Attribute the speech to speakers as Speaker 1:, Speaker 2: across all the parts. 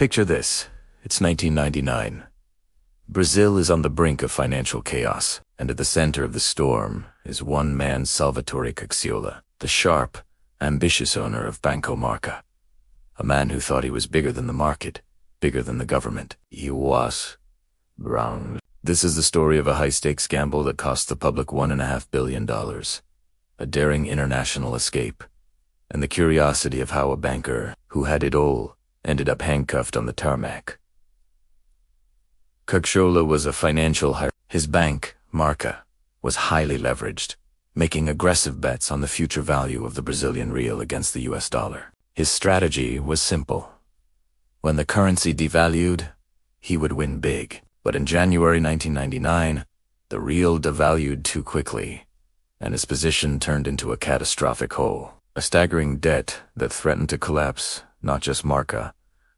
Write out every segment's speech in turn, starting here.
Speaker 1: Picture this. It's 1999. Brazil is on the brink of financial chaos, and at the center of the storm is one man, Salvatore Cacciola, the sharp, ambitious owner of Banco Marka. A man who thought he was bigger than the market, bigger than the government. He was wrong. This is the story of a high-stakes gamble that cost the public $1.5 billion, a daring international escape, and the curiosity of how a banker who had it all ended up handcuffed on the tarmac. Cacciola was a financial His bank, Marka, was highly leveraged, making aggressive bets on the future value of the Brazilian real against the US dollar. His strategy was simple. When the currency devalued, he would win big. But in January 1999, the real devalued too quickly, and his position turned into a catastrophic hole. A staggering debt that threatened to collapse not just Marka,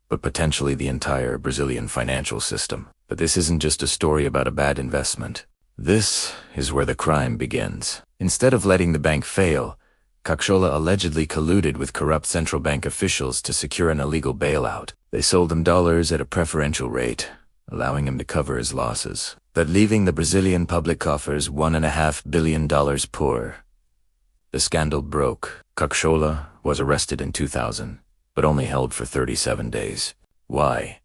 Speaker 1: but potentially the entire Brazilian financial system. But this isn't just a story about a bad investment. This is where the crime begins. Instead of letting the bank fail, Cacciola allegedly colluded with corrupt central bank officials to secure an illegal bailout. They sold him dollars at a preferential rate, allowing him to cover his losses, but leaving the Brazilian public coffers $1.5 billion poor. The scandal broke. Cacciola was arrested in 2000, but only held for 37 days. Why?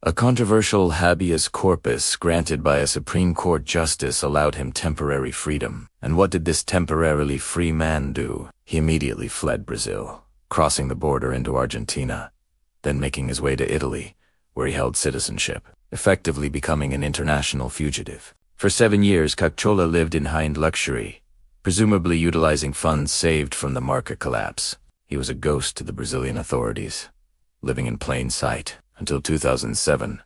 Speaker 1: A controversial habeas corpus granted by a Supreme Court justice allowed him temporary freedom. And what did this temporarily free man do? He immediately fled Brazil, crossing the border into Argentina, then making his way to Italy, where he held citizenship, effectively becoming an international fugitive. For 7 years, Cacciola lived in high-end luxury, presumably utilizing funds saved from the Marka collapse. He was a ghost to the Brazilian authorities, living in plain sight, until 2007.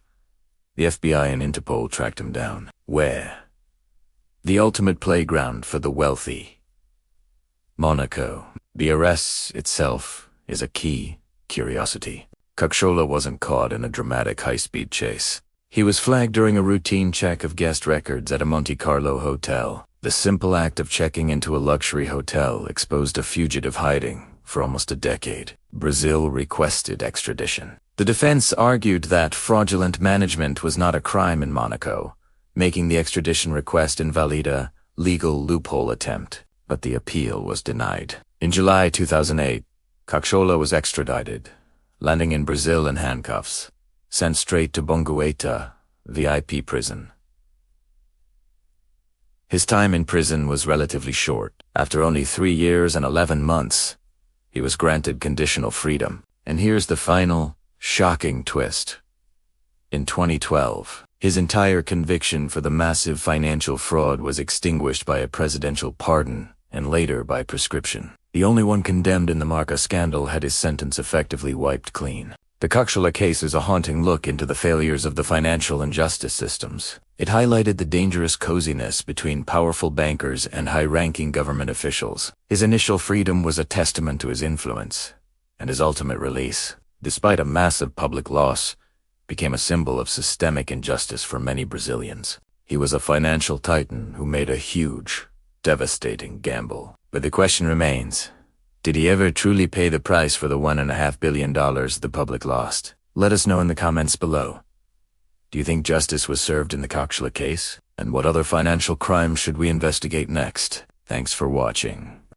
Speaker 1: The FBI and Interpol tracked him down. Where? The ultimate playground for the wealthy. Monaco. The arrest itself is a key curiosity. Cacciola wasn't caught in a dramatic high-speed chase. He was flagged during a routine check of guest records at a Monte Carlo hotel. The simple act of checking into a luxury hotel exposed a fugitive hiding for almost a decade. Brazil requested extradition. The defense argued that fraudulent management was not a crime in Monaco, making the extradition request invalid, a legal loophole attempt. But the appeal was denied. In July 2008, Cacciola was extradited, landing in Brazil in handcuffs, sent straight to Bongueta, VIP prison. His time in prison was relatively short. After only 3 years and 11 months, he was granted conditional freedom. And here's the final, shocking twist. In 2012, his entire conviction for the massive financial fraud was extinguished by a presidential pardon and later by prescription. The only one condemned in the Marka scandal had his sentence effectively wiped clean. The Cacciola case is a haunting look into the failures of the financial and justice systems. It highlighted the dangerous coziness between powerful bankers and high-ranking government officials. His initial freedom was a testament to his influence, and his ultimate release, despite a massive public loss, became a symbol of systemic injustice for many Brazilians. He was a financial titan who made a huge, devastating gamble. But the question remains, did he ever truly pay the price for the $1.5 billion the public lost? Let us know in the comments below. Do you think justice was served in the Cacciola case? And what other financial crimes should we investigate next? Thanks for watching.